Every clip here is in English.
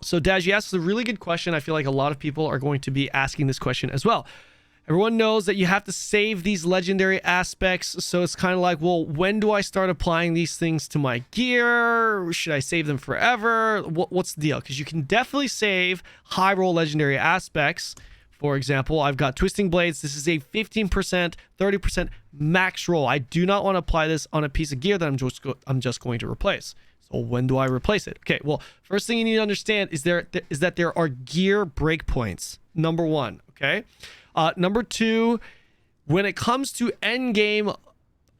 So Daj, you asked a really good question. I feel like a lot of people are going to be asking this question as well. Everyone knows that you have to save these legendary aspects. So it's kind of like, well, when do I start applying these things to my gear? Should I save them forever? What's the deal? Because you can definitely save high roll legendary aspects. For example, I've got Twisting Blades. This is a 15%, 30% max roll. I do not want to apply this on a piece of gear that I'm just going to replace. So when do I replace it? Okay, well, first thing you need to understand is that there are gear breakpoints. Number one, okay? Number two, when it comes to end game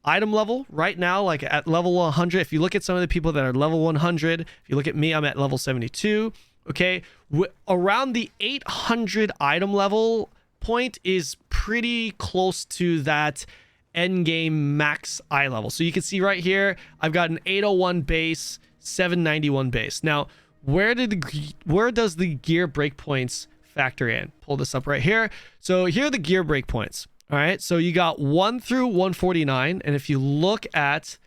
item level right now, like at level 100, if you look at some of the people that are level 100, if you look at me, I'm at level 72. Okay, around the 800 item level point is pretty close to that end game max eye level. So you can see right here, I've got an 801 base, 791 base. Now, where does the gear breakpoints factor in? Pull this up right here. So here are the gear breakpoints. All right, so you got 1 through 149, and if you look at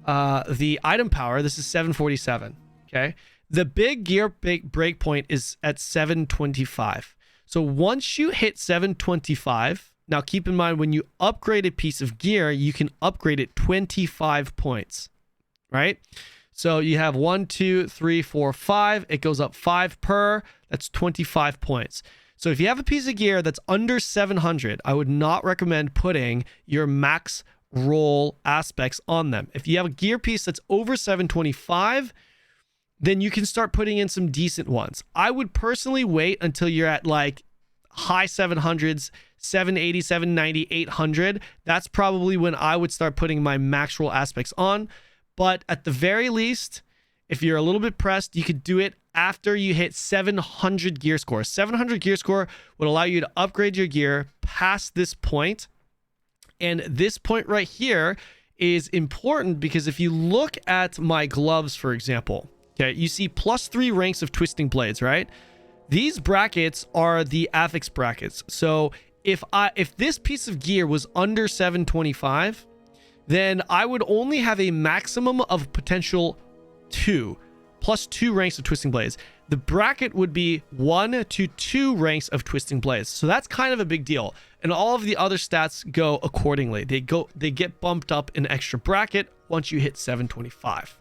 the item power, this is 747. Okay. The big gear breakpoint is at 725. So once you hit 725, now keep in mind when you upgrade a piece of gear, you can upgrade it 25 points, right? So you have 1, 2, 3, 4, 5. It goes up 5 per. That's 25 points. So if you have a piece of gear that's under 700, I would not recommend putting your max roll aspects on them. If you have a gear piece that's over 725, then you can start putting in some decent ones. I would personally wait until you're at like high 700s, 780, 790, 800. That's probably when I would start putting my max roll aspects on. But at the very least, if you're a little bit pressed, you could do it after you hit 700 gear score. 700 gear score would allow you to upgrade your gear past this point. And this point right here is important because if you look at my gloves, for example, okay, you see +3 ranks of Twisting Blades, right? These brackets are the affix brackets. So if this piece of gear was under 725, then I would only have a maximum of potential 2, +2 ranks of Twisting Blades. The bracket would be 1 to 2 ranks of Twisting Blades. So that's kind of a big deal. And all of the other stats go accordingly. They get bumped up an extra bracket once you hit 725.